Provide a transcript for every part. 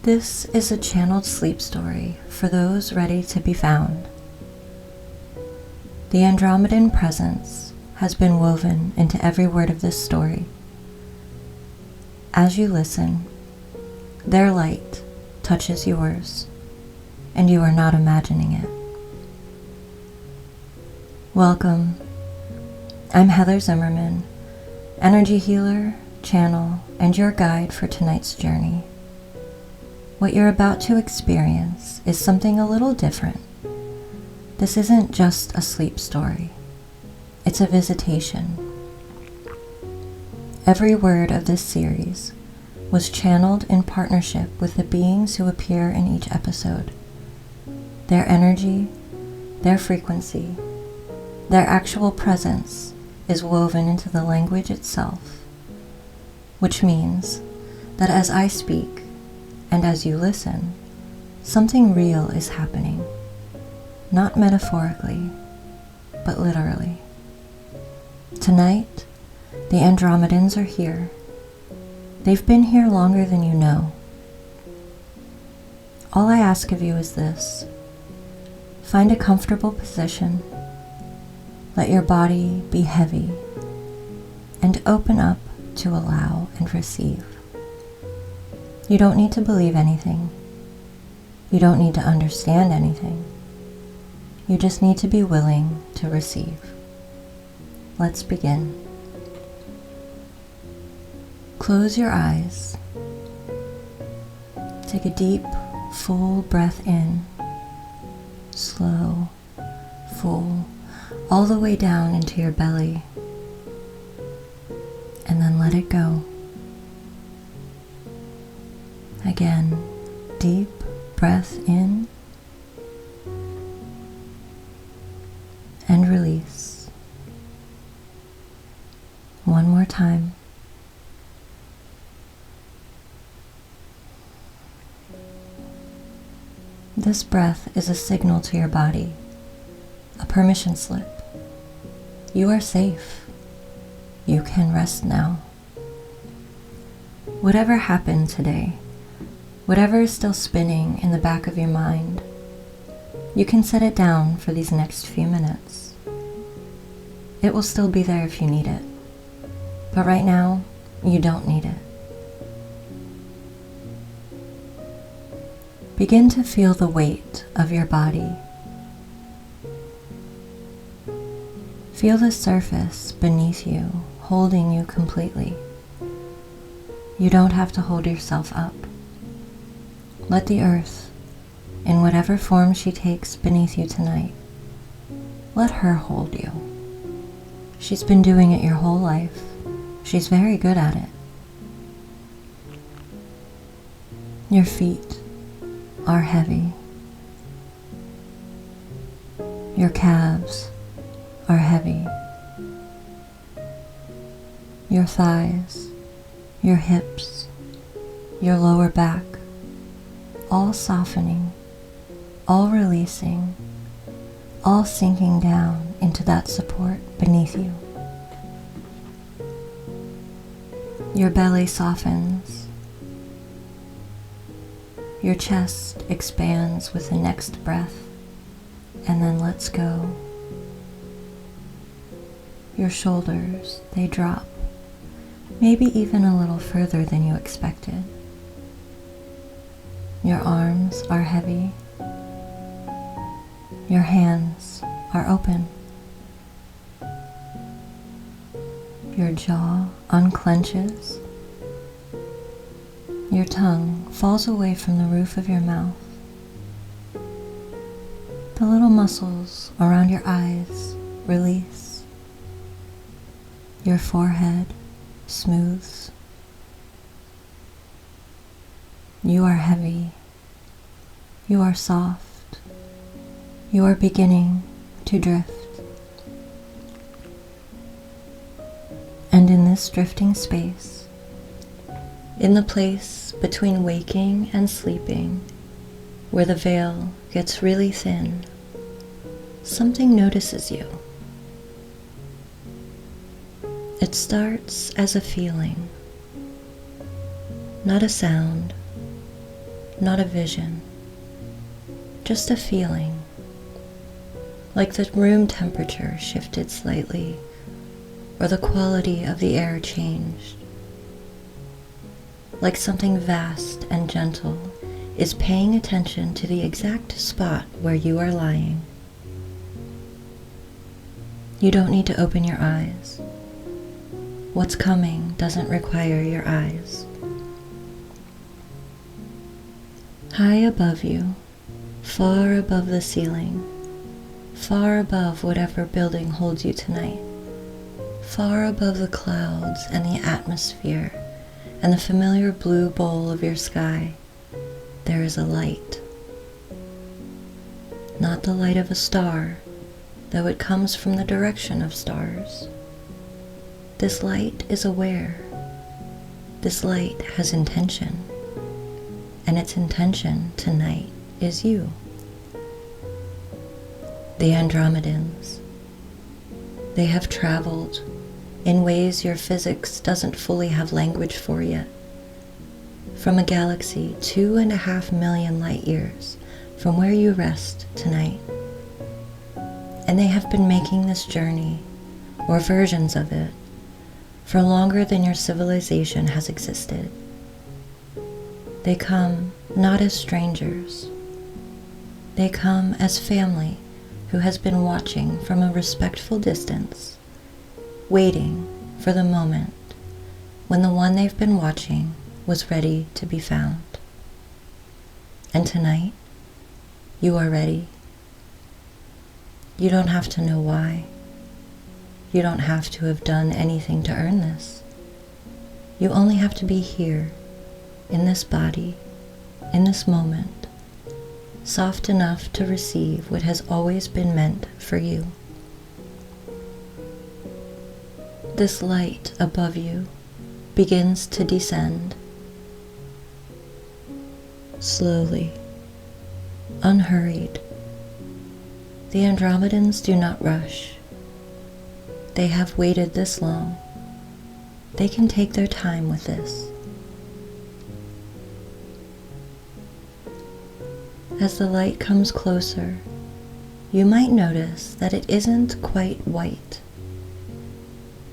This is a channeled sleep story for those ready to be found. The Andromedan presence has been woven into every word of this story. As you listen, their light touches yours, and you are not imagining it. Welcome. I'm Heather Zimmerman, energy healer, channel, and your guide for tonight's journey. What you're about to experience is something a little different. This isn't just a sleep story. It's a visitation. Every word of this series was channeled in partnership with the beings who appear in each episode. Their energy, their frequency, their actual presence is woven into the language itself, which means that as I speak, and as you listen, something real is happening, not metaphorically, but literally. Tonight, the Andromedans are here. They've been here longer than you know. All I ask of you is this: find a comfortable position, let your body be heavy, and open up to allow and receive. You don't need to believe anything. You don't need to understand anything. You just need to be willing to receive. Let's begin. Close your eyes. Take a deep, full breath in. Slow, full, all the way down into your belly. And then let it go. Again, deep breath in and release. One more time. This breath is a signal to your body, a permission slip. You are safe. You can rest now. Whatever happened today, whatever is still spinning in the back of your mind, you can set it down for these next few minutes. It will still be there if you need it, but right now, you don't need it. Begin to feel the weight of your body. Feel the surface beneath you, holding you completely. You don't have to hold yourself up. Let the earth, in whatever form she takes beneath you tonight, let her hold you. She's been doing it your whole life. She's very good at it. Your feet are heavy. Your calves are heavy. Your thighs, your hips, your lower back, all softening, all releasing, all sinking down into that support beneath you. Your belly softens. Your chest expands with the next breath and then lets go. Your shoulders, they drop, maybe even a little further than you expected. Your arms are heavy. Your hands are open. Your jaw unclenches. Your tongue falls away from the roof of your mouth. The little muscles around your eyes release. Your forehead smooths. You are heavy. You are soft. You are beginning to drift. And in this drifting space, in the place between waking and sleeping, where the veil gets really thin, something notices you. It starts as a feeling, not a sound, not a vision, just a feeling, like the room temperature shifted slightly or the quality of the air changed, like something vast and gentle is paying attention to the exact spot where you are lying. You don't need to open your eyes. What's coming doesn't require your eyes. High above you, far above the ceiling, far above whatever building holds you tonight, far above the clouds and the atmosphere and the familiar blue bowl of your sky, there is a light. Not the light of a star, though it comes from the direction of stars. This light is aware. This light has intention. And its intention tonight is you. The Andromedans. They have traveled in ways your physics doesn't fully have language for yet, from a galaxy 2.5 million light years from where you rest tonight. And they have been making this journey, or versions of it, for longer than your civilization has existed. They come not as strangers. They come as family who has been watching from a respectful distance, waiting for the moment when the one they've been watching was ready to be found. And tonight, you are ready. You don't have to know why. You don't have to have done anything to earn this. You only have to be here, in this body, in this moment, soft enough to receive what has always been meant for you. This light above you begins to descend, slowly, unhurried. The Andromedans do not rush. They have waited this long. They can take their time with this. As the light comes closer, you might notice that it isn't quite white.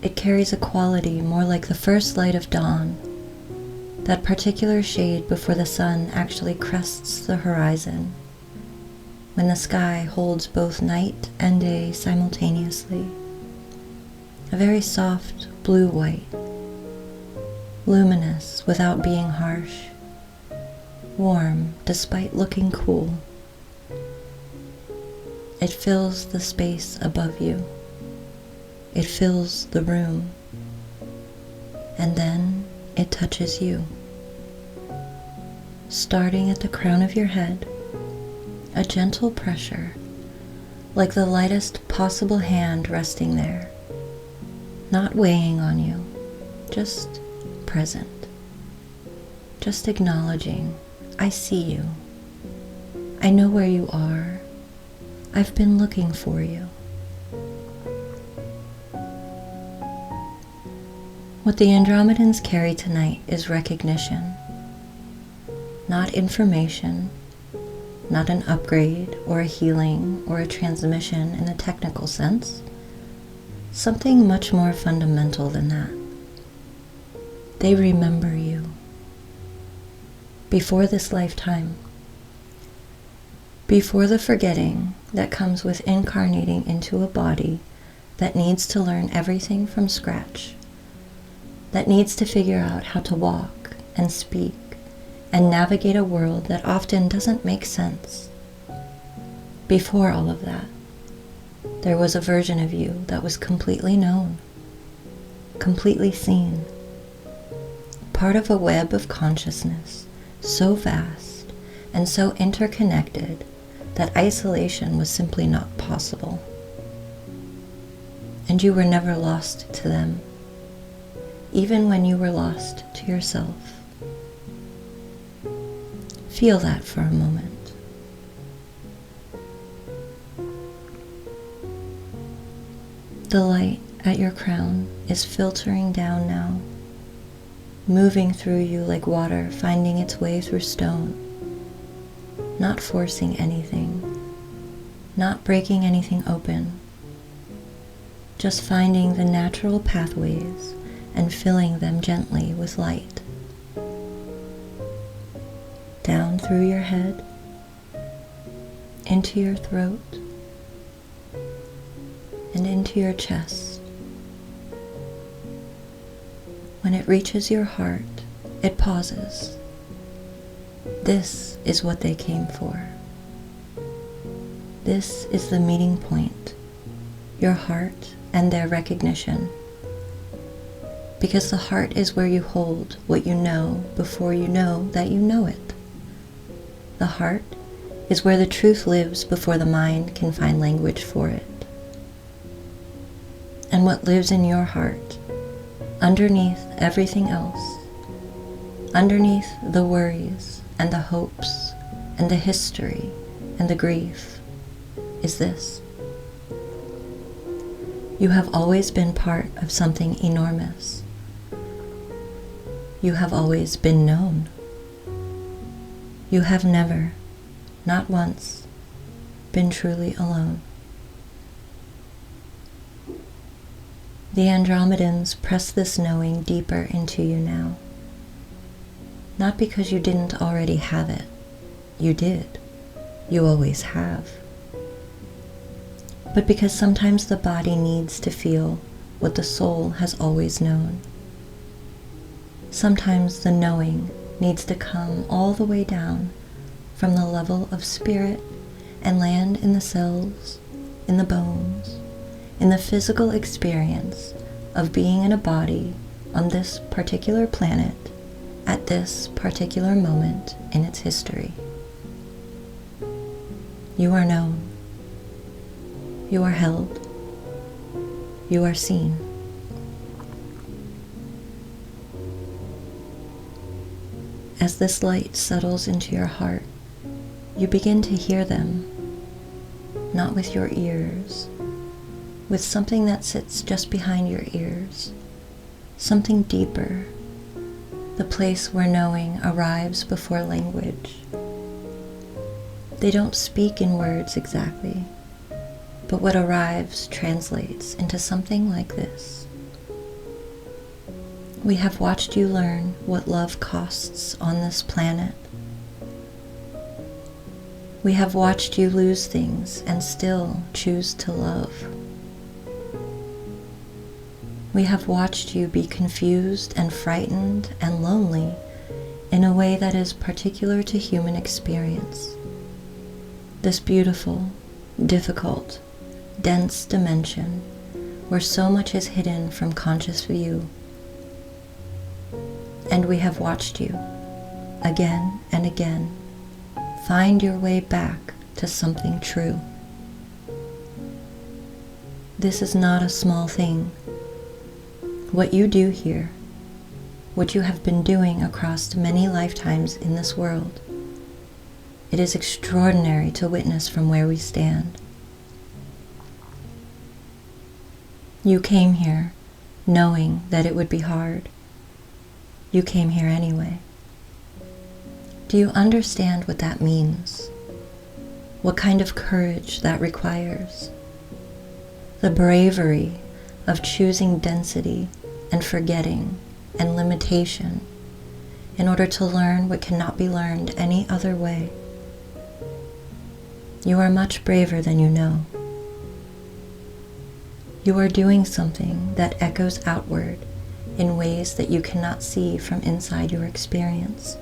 It carries a quality more like the first light of dawn, that particular shade before the sun actually crests the horizon, when the sky holds both night and day simultaneously. A very soft blue-white, luminous without being harsh, warm despite looking cool. It fills the space above you. It fills the room. And then it touches you. Starting at the crown of your head, a gentle pressure, like the lightest possible hand resting there, not weighing on you, just present, just acknowledging, I see you. I know where you are. I've been looking for you. What the Andromedans carry tonight is recognition, not information, not an upgrade or a healing or a transmission in the technical sense, something much more fundamental than that. They remember you. Before this lifetime, before the forgetting that comes with incarnating into a body that needs to learn everything from scratch, that needs to figure out how to walk and speak and navigate a world that often doesn't make sense. Before all of that, there was a version of you that was completely known, completely seen, part of a web of consciousness so vast and so interconnected that isolation was simply not possible. And you were never lost to them, even when you were lost to yourself. Feel that for a moment. The light at your crown is filtering down now, moving through you like water finding its way through stone, not forcing anything, not breaking anything open, just finding the natural pathways and filling them gently with light. Down through your head, into your throat, and into your chest. When it reaches your heart, it pauses. This is what they came for. This is the meeting point, your heart and their recognition. Because the heart is where you hold what you know before you know that you know it. The heart is where the truth lives before the mind can find language for it. And what lives in your heart, underneath everything else, underneath the worries and the hopes and the history and the grief, is this. You have always been part of something enormous. You have always been known. You have never, not once, been truly alone. The Andromedans press this knowing deeper into you now. Not because you didn't already have it. You did. You always have. But because sometimes the body needs to feel what the soul has always known. Sometimes the knowing needs to come all the way down from the level of spirit and land in the cells, in the bones, in the physical experience of being in a body on this particular planet at this particular moment in its history. You are known. You are held. You are seen. As this light settles into your heart, you begin to hear them, not with your ears, with something that sits just behind your ears, something deeper, the place where knowing arrives before language. They don't speak in words exactly, but what arrives translates into something like this. We have watched you learn what love costs on this planet. We have watched you lose things and still choose to love. We have watched you be confused and frightened and lonely in a way that is particular to human experience. This beautiful, difficult, dense dimension where so much is hidden from conscious view. And we have watched you, again and again, find your way back to something true. This is not a small thing. What you do here, what you have been doing across many lifetimes in this world, it is extraordinary to witness from where we stand. You came here knowing that it would be hard. You came here anyway. Do you understand what that means? What kind of courage that requires? The bravery of choosing density and forgetting and limitation in order to learn what cannot be learned any other way. You are much braver than you know. You are doing something that echoes outward in ways that you cannot see from inside your experience.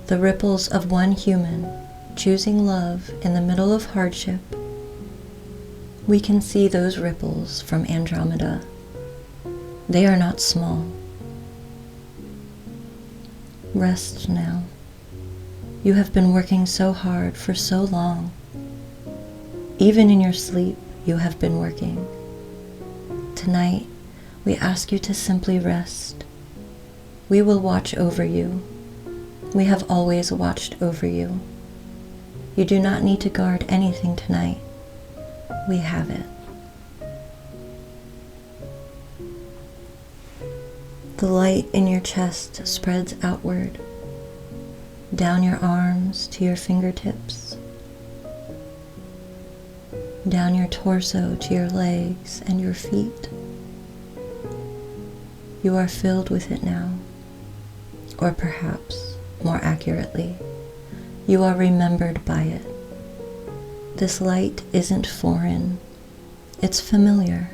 The ripples of one human choosing love in the middle of hardship. We can see those ripples from Andromeda. They are not small. Rest now. You have been working so hard for so long. Even in your sleep, you have been working. Tonight, we ask you to simply rest. We will watch over you. We have always watched over you. You do not need to guard anything tonight. We have it. The light in your chest spreads outward. down your arms to your fingertips, down your torso to your legs and your feet. You are filled with it now, or perhaps, more accurately, you are remembered by it. This light isn't foreign, it's familiar.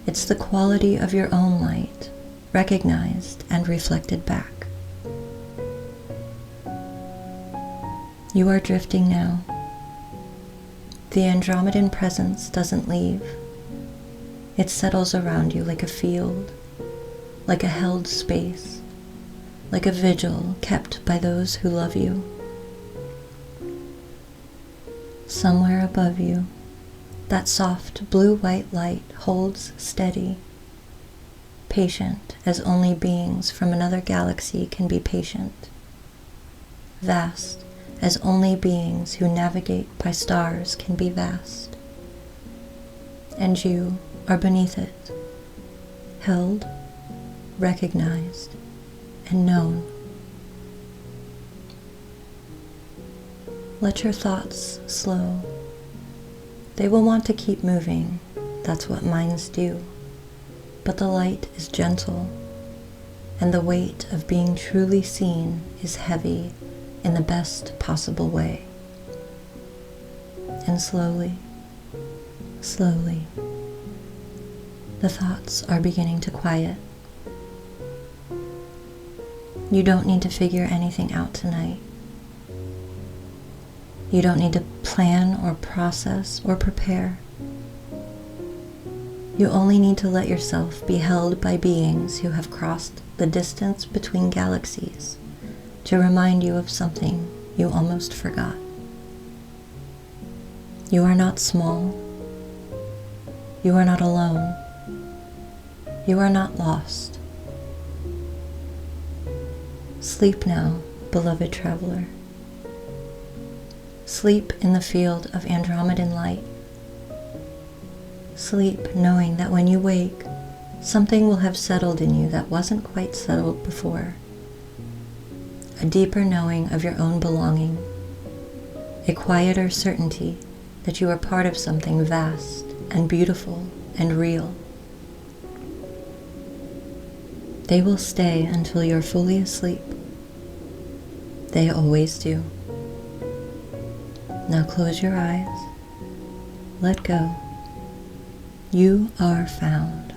It's the quality of your own light, recognized and reflected back. You are drifting now. The Andromedan presence doesn't leave. It settles around you like a field, like a held space, like a vigil kept by those who love you. Somewhere above you, that soft blue-white light holds steady, patient as only beings from another galaxy can be patient, vast as only beings who navigate by stars can be vast. And you are beneath it, held, recognized, and known. Let your thoughts slow. They will want to keep moving, that's what minds do. But the light is gentle, and the weight of being truly seen is heavy in the best possible way. And slowly, slowly, the thoughts are beginning to quiet. You don't need to figure anything out tonight. You don't need to plan or process or prepare. You only need to let yourself be held by beings who have crossed the distance between galaxies to remind you of something you almost forgot. You are not small. You are not alone. You are not lost. Sleep now, beloved traveler. Sleep in the field of Andromedan light. Sleep knowing that when you wake, something will have settled in you that wasn't quite settled before. A deeper knowing of your own belonging, a quieter certainty that you are part of something vast and beautiful and real. They will stay until you're fully asleep. They always do. Now close your eyes. Let go. You are found.